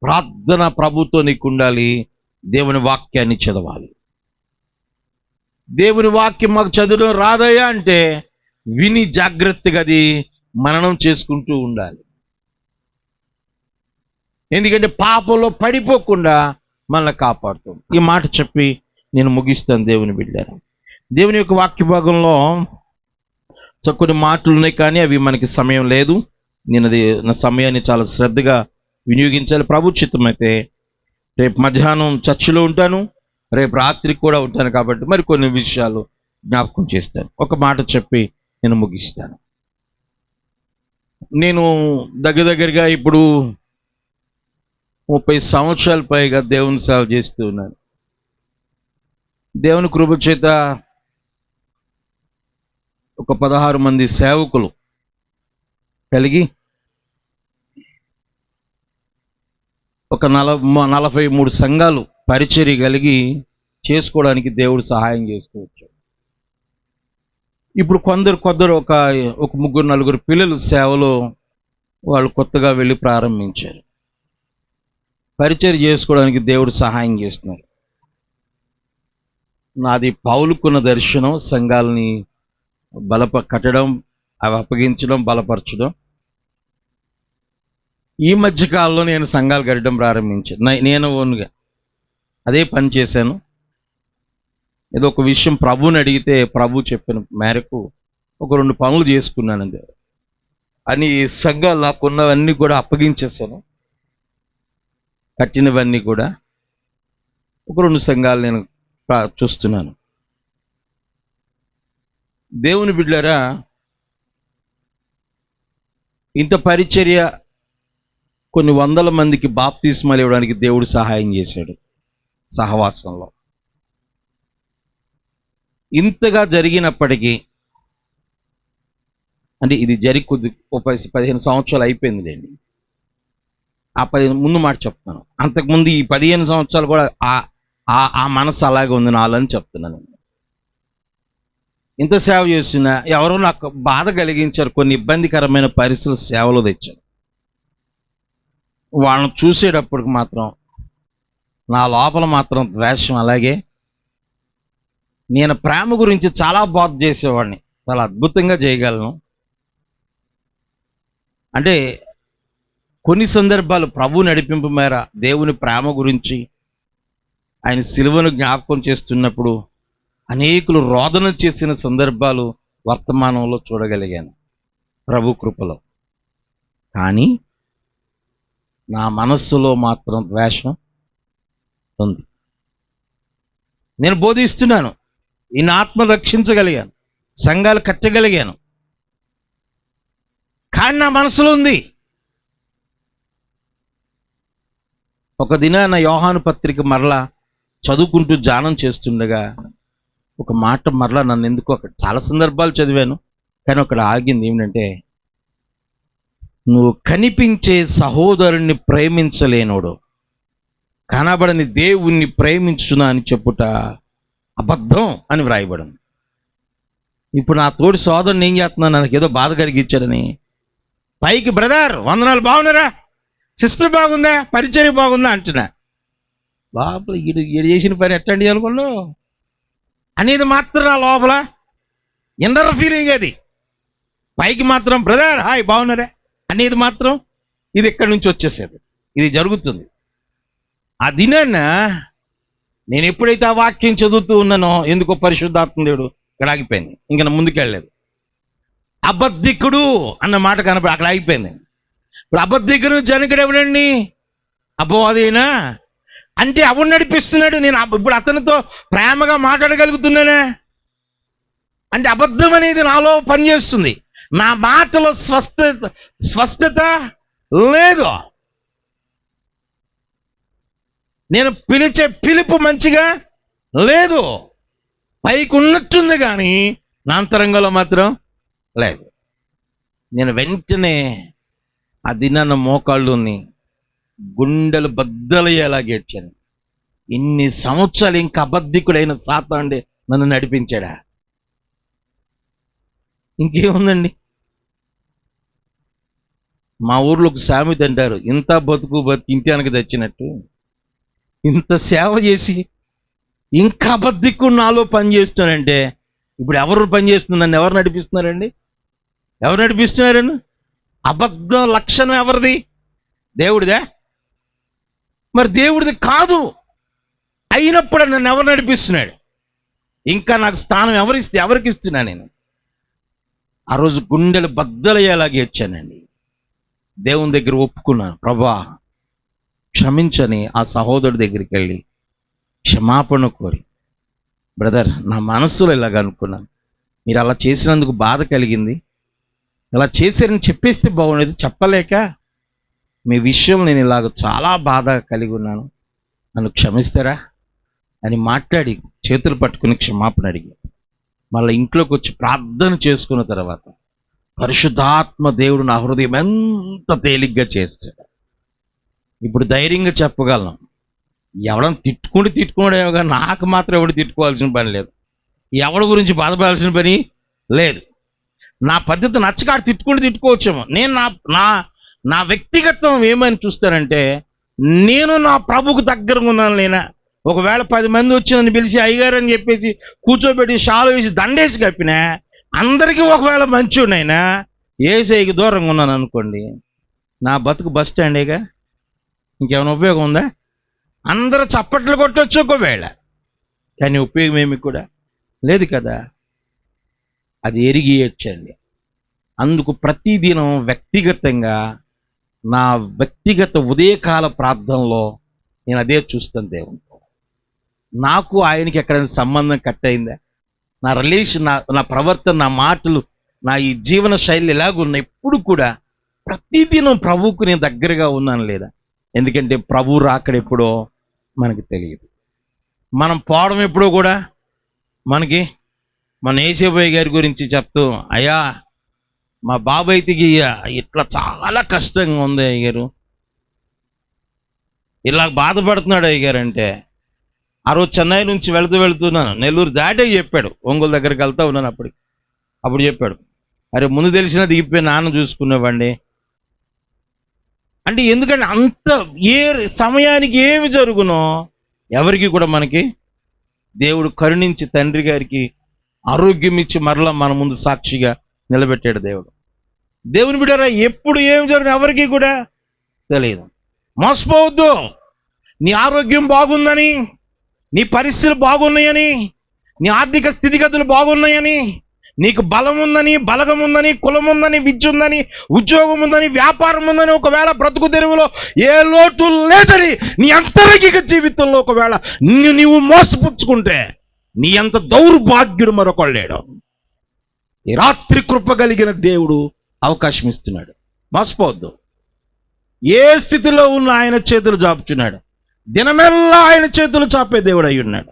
ప్రార్థన ప్రభుతో నీకు ఉండాలి. దేవుని వాక్యాన్ని చదవాలి. దేవుని వాక్యం మాకు చదవడం రాదయ్యా అంటే విని జాగ్రత్తగా అది మననం చేసుకుంటూ ఉండాలి. ఎందుకంటే పాపంలో పడిపోకుండా మనల్ని కాపాడుతాం. ఈ మాట చెప్పి నేను ముగిస్తాను. దేవుని బిడ్డారు, దేవుని యొక్క వాక్య భాగంలో కొన్ని మాటలు ఉన్నాయి, కానీ అవి మనకి సమయం లేదు. నేను నా సమయాన్ని చాలా శ్రద్ధగా వినియోగించాలి. ప్రభు చిత్తమైతే రేపు మధ్యాహ్నం చర్చిలో ఉంటాను, రేపు రాత్రికి కూడా ఉంటాను. కాబట్టి మరి కొన్ని విషయాలు జ్ఞాపకం చేస్తాను. ఒక మాట చెప్పి నేను ముగిస్తాను. నేను దగ్గరగా ఇప్పుడు 30 సంవత్సరాల పైగా దేవుని సేవ చేస్తూ ఉన్నాను. దేవుని కృప చేత ఒక 16 మంది సేవకులు కలిగి ఒక 43 సంఘాలు పరిచర్య కలిగి చేసుకోవడానికి దేవుడు సహాయం చేస్తూ వచ్చాడు. ఇప్పుడు కొందరు ఒక 3-4 పిల్లలు సేవలో వాళ్ళు కొత్తగా వెళ్ళి ప్రారంభించారు. పరిచర్య చేసుకోవడానికి దేవుడు సహాయం చేస్తున్నారు. నాది పౌలుకున్న దర్శనం, సంఘాలని కట్టడం, అవి అప్పగించడం, బలపరచడం. ఈ మధ్య కాలంలో నేను సంఘాలు కట్టడం ప్రారంభించాను. నేను ఓన్గా అదే పని చేశాను. ఏదో ఒక విషయం ప్రభుని అడిగితే ప్రభు చెప్పిన మేరకు ఒక 2 పనులు చేసుకున్నాను. అని సంఘాలు నాకున్నవన్నీ కూడా అప్పగించేశాను. కట్టినవన్నీ కూడా ఒక 2 సంఘాలు నేను చూస్తున్నాను. దేవుని బిడ్డలారా, ఇంత పరిచర్య కొన్ని 100 మందికి బాప్తిస్మాలు ఇవ్వడానికి దేవుడు సహాయం చేశాడు. సహవాసంలో. ఇంతగా జరిగినప్పటికీ, అంటే ఇది కొద్ది 15 సంవత్సరాలు అయిపోయిందిలేండి. ఆ 15 ముందు మాట చెప్తున్నాను. అంతకుముందు ఈ 15 సంవత్సరాలు కూడా ఆ మనసు అలాగే ఉంది నాలో అని చెప్తున్నాను. ఇంత సేవ చేస్తున్నా ఎవరో నాకు బాధ కలిగించారు, కొన్ని ఇబ్బందికరమైన పరిస్థితులు సేవలో తెచ్చారు. వాళ్ళని చూసేటప్పటికి మాత్రం నా లోపల మాత్రం ద్వేషం. అలాగే నేను ప్రేమ గురించి చాలా బోధ చేసేవాడిని, చాలా అద్భుతంగా చేయగలను. అంటే కొన్ని సందర్భాలు ప్రభు నడిపింపు మేర దేవుని ప్రేమ గురించి, ఆయన సిలువను జ్ఞాపకం చేస్తున్నప్పుడు అనేకులు రోదన చేసిన సందర్భాలు వర్తమానంలో చూడగలిగాను ప్రభు కృపలో. కానీ నా మనస్సులో మాత్రం ద్వేషం ఉంది. నేను బోధిస్తున్నాను, ఈయన ఆత్మ రక్షించగలిగాను, సంఘాలు కట్టగలిగాను, కానీ నా మనసులో ఉంది. ఒక దినాన యోహాను పత్రిక మరలా చదువుకుంటూ ధ్యానం చేస్తుండగా ఒక మాట మరలా నన్ను ఎందుకో, అక్కడ చాలా సందర్భాలు చదివాను కానీ అక్కడ ఆగింది. ఏమిటంటే, నువ్వు కనిపించే సహోదరుణ్ణి ప్రేమించలేనోడు కనబడని దేవుణ్ణి ప్రేమించునా అని చెప్పుట అబద్ధం అని వ్రాయబడింది. ఇప్పుడు నా తోటి సోదరుని ఏం చేస్తున్నాను, నాకు ఏదో బాధ కలిగించాడని పైకి బ్రదర్ వందనాలు బాగున్నారా, సిస్టర్ బాగుందా, పరిచయం బాగుందా అంటున్నా. లోపల ఈడు చేసిన పని ఎట్టండి అనుకున్నావు అనేది మాత్రం నా లోపల ఇందర ఫీలింగ్. అది పైకి మాత్రం బ్రదర్ హాయ్ బాగున్నారా అనేది మాత్రం ఇది ఎక్కడి నుంచి వచ్చేసేది. ఇది జరుగుతుంది. ఆ దినాన్న నేను ఎప్పుడైతే ఆ వాక్యం చదువుతూ ఉన్నానో ఎందుకో పరిశుద్ధాత్మ దేవుడు ఇక్కడ ఆగిపోయింది, ఇంకా ముందుకెళ్ళలేదు. అబద్ధికుడు అన్న మాట కనపడి అక్కడ ఆగిపోయింది. ఇప్పుడు అబద్ధికుడు జనకుడు ఎవడండి? అపవాదేనా? అంటే ఎవడు నడిపిస్తున్నాడు? నేను ఇప్పుడు అతనితో ప్రేమగా మాట్లాడగలుగుతున్నానా అంటే అబద్ధం అనేది నాలో పనిచేస్తుంది. నా మాటలో స్పష్టత లేదు. నేను పిలిచే పిలుపు మంచిగా లేదు. పైకి ఉన్నట్టుంది కానీ నా అంతరంగంలో మాత్రం లేదు. నేను వెంటనే ఆ దినాన్న మోకాళ్ళుని గుండెలు బద్దలయ్యేలాగా ఏడ్చాను. ఇన్ని సంవత్సరాలు ఇంకా అబద్ధికుడైన సాతానుడే నన్ను నడిపించాడా? ఇంకేముందండి? మా ఊర్లో ఒక సామెత అంటారు, ఇంత బతుకు ఇంటి వెనక తెచ్చినట్టు. ఇంత సేవ చేసి ఇంకా అబద్ధికుడు నాలో పని చేస్తున్నానంటే ఇప్పుడు ఎవరు పని చేస్తున్నారు? నన్ను ఎవరు నడిపిస్తున్నారండి? ఎవరు నడిపిస్తున్నారని? అబద్ధ లక్షణం ఎవరిది? దేవుడిదే? మరి దేవుడిది కాదు అయినప్పుడు నన్ను ఎవరు నడిపిస్తున్నాడు? ఇంకా నాకు స్థానం ఎవరికి ఇస్తున్నా నేను? ఆ రోజు గుండెలు బద్దలయ్యేలాగా ఏడ్చానండి. దేవుని దగ్గర ఒప్పుకున్నాను, ప్రభా క్షమించని ఆ సహోదరుడి దగ్గరికి వెళ్ళి క్షమాపణ కోరి, బ్రదర్ నా మనస్సులో ఇలాగ అనుకున్నాను, మీరు అలా చేసినందుకు బాధ కలిగింది, ఇలా చేశారని చెప్పేస్తే బాగుండేది, చెప్పలేక మీ విషయం నేను ఇలాగ చాలా బాధ కలిగి ఉన్నాను, నన్ను క్షమిస్తారా అని మాట్లాడి చేతులు పట్టుకుని క్షమాపణ అడిగి మళ్ళీ ఇంట్లోకి వచ్చి ప్రార్థన చేసుకున్న తర్వాత పరిశుద్ధాత్మ దేవుడు నా హృదయం ఎంత తేలిగ్గా చేస్తాడు. ఇప్పుడు ధైర్యంగా చెప్పగలను, ఎవడని తిట్టుకున్నాడేమో కానీ నాకు మాత్రం ఎవడు తిట్టుకోవాల్సిన పని లేదు, ఎవడి గురించి బాధపడాల్సిన పని లేదు. నా పద్ధతి నచ్చకాడు తిట్టుకోవచ్చేమో. నేను నా వ్యక్తిగతం ఏమని చూస్తానంటే, నేను నా ప్రభుకు దగ్గరగా ఉన్నాను. నేనా ఒకవేళ 10 మంది వచ్చి నన్ను పిలిచి అయ్యగారు అని చెప్పేసి కూర్చోబెట్టి షాలు వేసి దండేసి కప్పినా అందరికీ ఒకవేళ మంచినైనా ఏసైకి దూరంగా ఉన్నాను అనుకోండి, నా బతుకు బస్ స్టాండేగా, ఇంకేమైనా ఉపయోగం ఉందా? అందరూ చప్పట్లు కొట్టొచ్చు ఒకవేళ, కానీ ఉపయోగం ఏమి కూడా లేదు కదా. అది ఎరిగి ఏడ్చండి. అందుకు ప్రతిదినం వ్యక్తిగతంగా నా వ్యక్తిగత ఉదయకాల ప్రార్థనలో నేను అదే చూస్తాను. దేవునితో నాకు ఆయనకి ఎక్కడైనా సంబంధం కట్ అయిందా? నా రిలేషన్, నా ప్రవర్తన, నా మాటలు, నా ఈ జీవన శైలి ఎలాగున్నా ఎప్పుడు కూడా ప్రతిదినం ప్రభువుకు నేను దగ్గరగా ఉన్నాను లేదా? ఎందుకంటే ప్రభు రాకడెప్పుడో మనకు తెలియదు. మనం పోవడం ఎప్పుడో కూడా మనకి మన యేసేబయ్య గారి గురించి చెప్తూ, అయ్యా మా బాబాయ్కి ఇట్లా చాలా కష్టంగా ఉంది అయ్యగారు, ఇలా బాధపడుతున్నాడు అయ్యగారు అంటే, ఆ రోజు చెన్నై నుంచి వెళ్తున్నాను, నెల్లూరు దాటే చెప్పాడు, ఒంగోలు దగ్గరికి వెళ్తా ఉన్నాను అప్పుడు చెప్పాడు, అరే ముందు తెలిసినా దిగిపోయి నాన్న చూసుకునేవాడిని అంటే. ఎందుకంటే అంత ఏ సమయానికి ఏమి జరుగునో ఎవరికి కూడా మనకి దేవుడు కరుణించి తండ్రి గారికి ఆరోగ్యం ఇచ్చి మరలా మన ముందు సాక్షిగా నిలబెట్టాడు దేవుడు. దేవుని బిడ్డరా, ఎప్పుడు ఏం జరిగిన ఎవరికి కూడా తెలియదు. మోసపోవద్దు. నీ ఆరోగ్యం బాగుందని, నీ పరిస్థితులు బాగున్నాయని, నీ ఆర్థిక స్థితిగతులు బాగున్నాయని, నీకు బలం ఉందని, బలగం ఉందని, కులం ఉందని, విద్య ఉందని, ఉద్యోగం ఉందని, వ్యాపారం ఉందని, ఒకవేళ బ్రతుకు తెరువులో ఏ లోటు లేదని నీ అంతరంగిక జీవితంలో ఒకవేళ నీవు మోసపుచ్చుకుంటే నీ అంత దౌర్భాగ్యుడు మరొకడు లేడు. ఈ రాత్రి కృప కలిగిన దేవుడు అవకాశం ఇస్తున్నాడు. మోసపోవద్దు. ఏ స్థితిలో ఉన్న ఆయన చేతులు చాపుచున్నాడు. దినమెల్లా ఆయన చేతులు చాపే దేవుడు అయి ఉన్నాడు.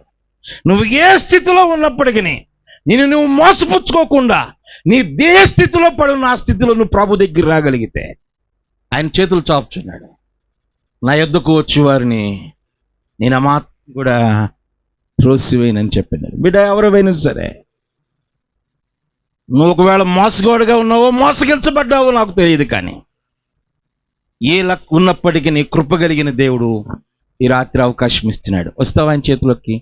నువ్వు ఏ స్థితిలో ఉన్నప్పటికీ నువ్వు మోసపుచ్చుకోకుండా నీ దే స్థితిలో పడున్న ఆ స్థితిలో నువ్వు ప్రభు దగ్గర రాగలిగితే ఆయన చేతులు చాపుచున్నాడు. నా యొద్దకు వచ్చి వారిని నేను మాత్రం కూడా త్రోసివేయనని చెప్పినాడు. బిడ్డ ఎవరైనా సరే, నువ్వు ఒకవేళ మోసగోడుగా ఉన్నావో మోసగించబడ్డావో నాకు తెలియదు, కానీ ఏ లక్ ఉన్నప్పటికీ నీ కృప కలిగిన దేవుడు ఈ రాత్రి అవకాశం ఇస్తున్నాడు. వస్తావా ఆయన చేతిలోకి?